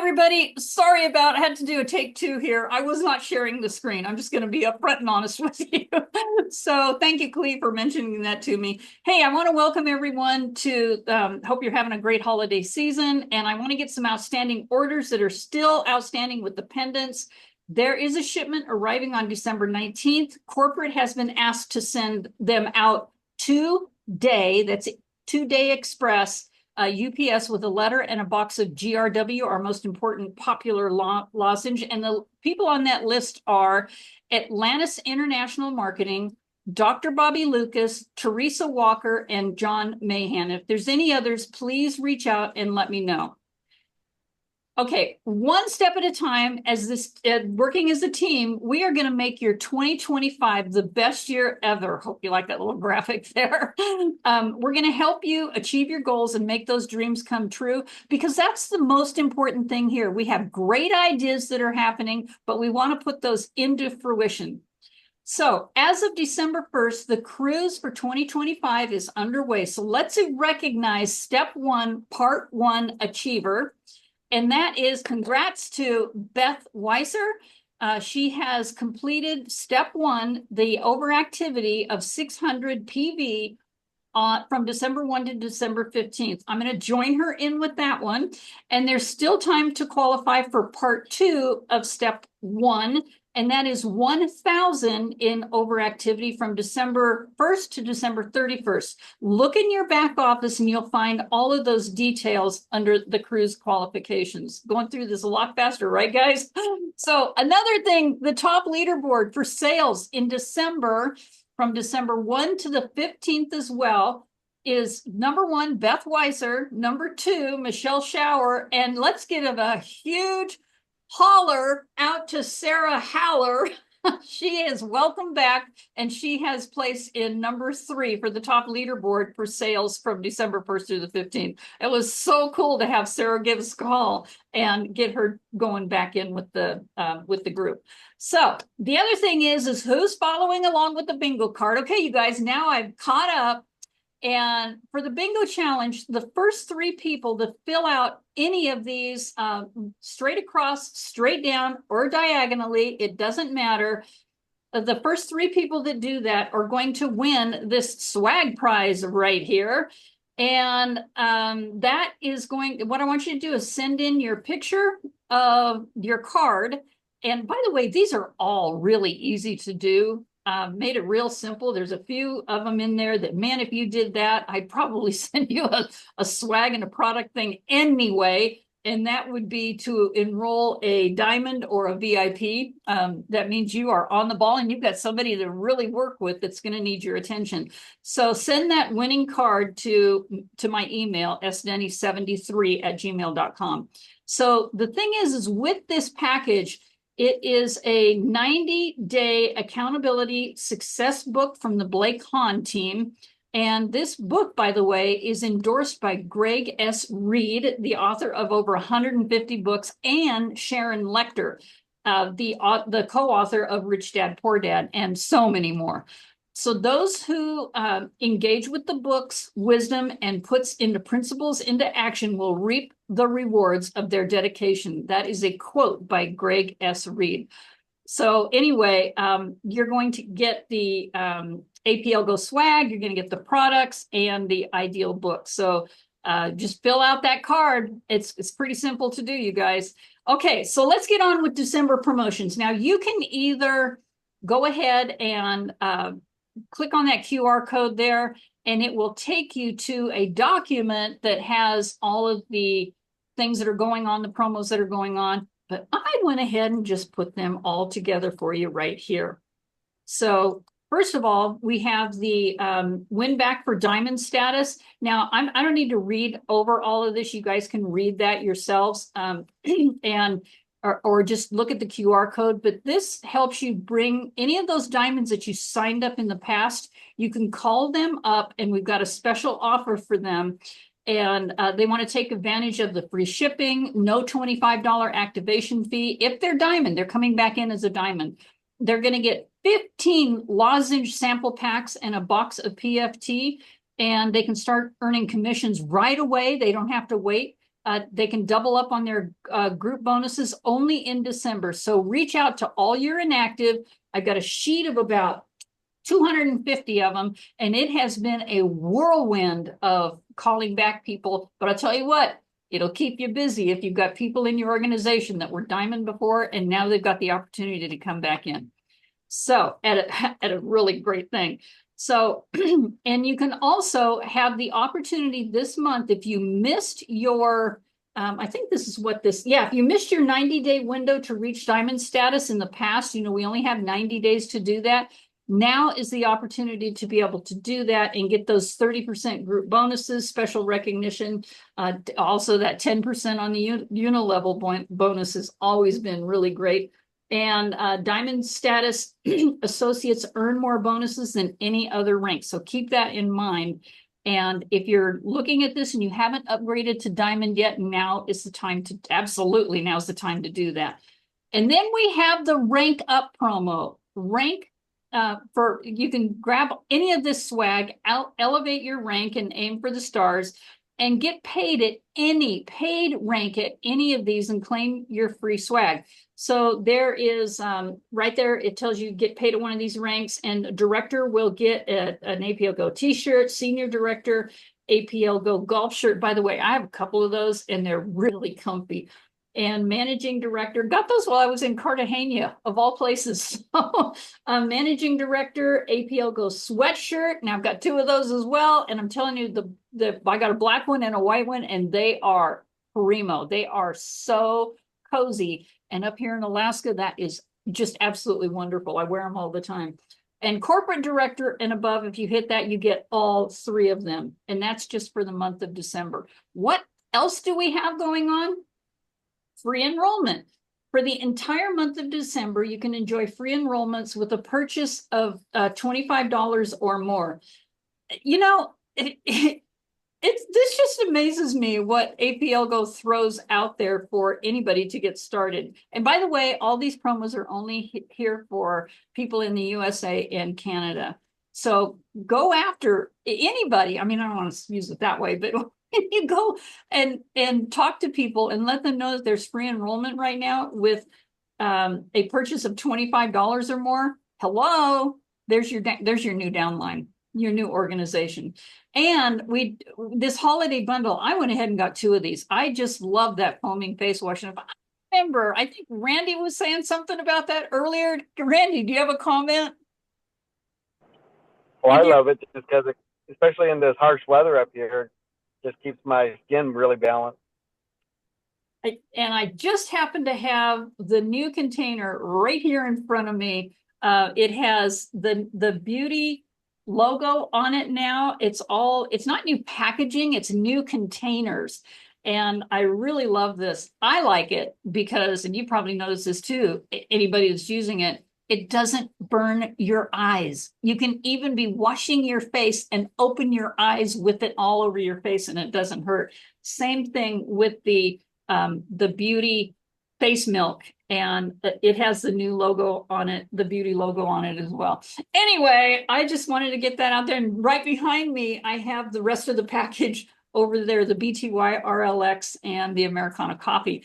everybody. Sorry about, I had to do a take two here. I was not sharing the screen. I'm just going to be upfront and honest with you. So thank you, Clee, for mentioning that to me. Hey, I want to welcome everyone to, hope you're having a great holiday season. And I want to get some outstanding orders that are still outstanding with the pendants. There is a shipment arriving on December 19th. Corporate has been asked to send them out today. That's 2-day express. UPS with a letter and a box of GRW, our most important popular lozenge. And the people on that list are Atlantis International Marketing, Dr. Bobby Lucas, Teresa Walker, and John Mahan. If there's any others, please reach out and let me know. Okay, one step at a time, as this working as a team, we are going to make your 2025 the best year ever. Hope you like that little graphic there. We're going to help you achieve your goals and make those dreams come true, because that's the most important thing here. We have great ideas that are happening, but we want to put those into fruition. So as of December 1st, the cruise for 2025 is underway. So let's recognize step one, part one achiever. And that is congrats to Beth Weiser. She has completed step one, the overactivity of 600 PV from December 1 to December 15th. I'm going to join her in with that one. And there's still time to qualify for part two of step one. And that is 1,000 in overactivity from December 1st to December 31st. Look in your back office and you'll find all of those details under the cruise qualifications. Going through this a lot faster, right, guys? So another thing, the top leaderboard for sales in December, from December 1 to the 15th as well, is number one, Beth Weiser, number two, Michelle Schauer, and let's give a huge holler out to Sarah Haller. She is welcome back, and she has placed in number 3 for the top leaderboard for sales from December 1st through the 15th. It was so cool to have Sarah give us a call and get her going back in with the group. So the other thing is who's following along with the bingo card? Okay, you guys, now I've caught up. And for the bingo challenge, the first 3 people to fill out any of these straight across, straight down, or diagonally, it doesn't matter. The first 3 people that do that are going to win this swag prize right here. And that is what I want you to do is send in your picture of your card. And by the way, these are all really easy to do. Made it real simple. There's a few of them in there that, man, if you did that, I'd probably send you a swag and a product thing anyway. And that would be to enroll a diamond or a VIP. That means you are on the ball and you've got somebody to really work with that's going to need your attention. So send that winning card to my email, sdenny73@gmail.com. So the thing is with this package, it is a 90-day accountability success book from the Blake Hahn team. And this book, by the way, is endorsed by Greg S. Reed, the author of over 150 books, and Sharon Lechter, the co-author of Rich Dad, Poor Dad, and so many more. So those who engage with the book's wisdom and puts into principles into action will reap the rewards of their dedication. That is a quote by Greg S. Reed. So anyway, you're going to get the APLGO swag, you're going to get the products and the ideal book. So just fill out that card. It's pretty simple to do, you guys. Okay, so let's get on with December promotions. Now you can either go ahead and click on that QR code there, and it will take you to a document that has all of the things that are going on, the promos that are going on. But I went ahead and just put them all together for you right here. So first of all, we have the win back for diamond status. Now, I don't need to read over all of this. You guys can read that yourselves. Or just look at the QR code, but this helps you bring any of those diamonds that you signed up in the past. You can call them up, and we've got a special offer for them. And they want to take advantage of the free shipping, no $25 activation fee. If they're diamond, they're coming back in as a diamond. They're going to get 15 lozenge sample packs and a box of PFT, and they can start earning commissions right away. They don't have to wait. They can double up on their group bonuses only in December. So reach out to all your inactive. I've got a sheet of about 250 of them, and it has been a whirlwind of calling back people. But I'll tell you what, it'll keep you busy if you've got people in your organization that were diamond before, and now they've got the opportunity to come back in. So at a really great thing. So, and you can also have the opportunity this month, if you missed your, I think this is what this, yeah, if you missed your 90-day window to reach diamond status in the past, we only have 90 days to do that. Now is the opportunity to be able to do that and get those 30% group bonuses, special recognition. Also that 10% on the unilevel bonus has always been really great. And diamond status associates earn more bonuses than any other rank. So keep that in mind. And if you're looking at this and you haven't upgraded to diamond yet, now is the time to, absolutely, now's the time to do that. And then we have the rank up promo. Rank you can grab any of this swag, elevate your rank and aim for the stars, and get paid at any paid rank at any of these and claim your free swag. So there is right there, it tells you get paid at one of these ranks, and director will get an APLGO t-shirt, senior director, APLGO golf shirt. By the way, I have a couple of those and they're really comfy. And managing director, got those while I was in Cartagena, of all places. So, managing director, APLGO sweatshirt, and I've got two of those as well. And I'm telling you, I got a black one and a white one, and they are primo. They are so cozy. And up here in Alaska, that is just absolutely wonderful. I wear them all the time. And corporate director and above, if you hit that, you get all three of them. And that's just for the month of December. What else do we have going on? Free enrollment. For the entire month of December, you can enjoy free enrollments with a purchase of $25 or more. This just amazes me what APLGO throws out there for anybody to get started. And by the way, all these promos are only here for people in the USA and Canada. So go after anybody. I mean, I don't want to use it that way, but you go and talk to people and let them know that there's free enrollment right now with a purchase of $25 or more. Hello, there's your new downline, your new organization. And this holiday bundle, I went ahead and got two of these. I just love that foaming face wash. And if I remember, I think Randy was saying something about that earlier. Randy, do you have a comment? Well, I love it just because, especially in this harsh weather up here, just keeps my skin really balanced. And I just happen to have the new container right here in front of me. It has the beauty logo on it now. It's not new packaging, it's new containers. And I really love this. I like it because, and you probably noticed this too, anybody that's using it, it doesn't burn your eyes. You can even be washing your face and open your eyes with it all over your face and it doesn't hurt. Same thing with the beauty face milk, and it has the new logo on it, the beauty logo on it as well. Anyway, I just wanted to get that out there. And right behind me, I have the rest of the package over there, the BTY RLX and the Americana coffee.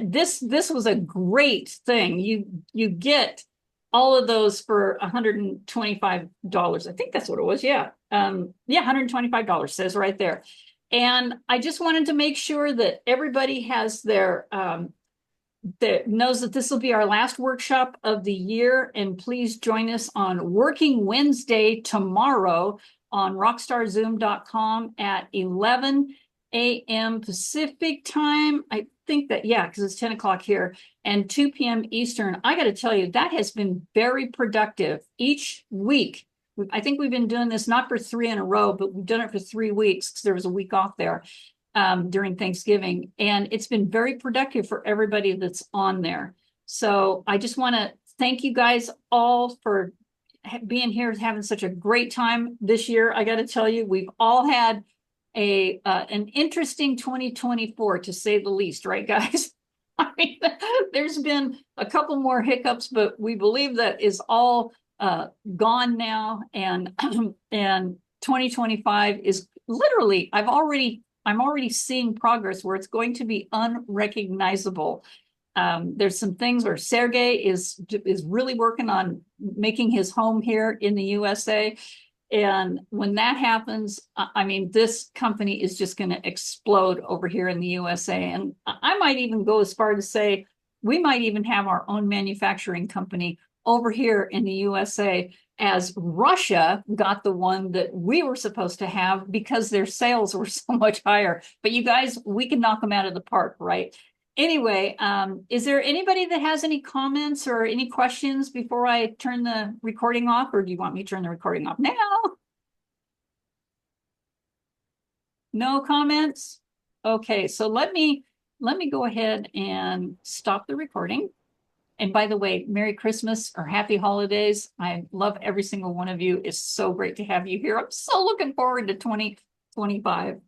This was a great thing. You get all of those for $125. I think that's what it was. Yeah. $125 says right there. And I just wanted to make sure that everybody has that knows that this will be our last workshop of the year. And please join us on Working Wednesday tomorrow on rockstarzoom.com at 11 a.m. Pacific time. I think that, yeah, because it's 10 o'clock here, and 2 p.m. Eastern. I got to tell you, that has been very productive each week. I think we've been doing this not for 3 in a row, but we've done it for 3 weeks because there was a week off there during Thanksgiving. And it's been very productive for everybody that's on there. So I just want to thank you guys all for being here, having such a great time this year. I got to tell you, we've all had an interesting 2024, to say the least, right, guys? I mean, there's been a couple more hiccups, but we believe that is all gone now, and 2025 is literally, I've already I'm already seeing progress where it's going to be unrecognizable. There's some things where Sergey is really working on making his home here in the USA. And when that happens, I mean, this company is just going to explode over here in the USA. And I might even go as far to say we might even have our own manufacturing company over here in the USA, as Russia got the one that we were supposed to have because their sales were so much higher. But you guys, we can knock them out of the park, right? Anyway, is there anybody that has any comments or any questions before I turn the recording off, or do you want me to turn the recording off now? No comments? Okay, so let me go ahead and stop the recording. And by the way, Merry Christmas or Happy Holidays. I love every single one of you. It's so great to have you here. I'm so looking forward to 2025.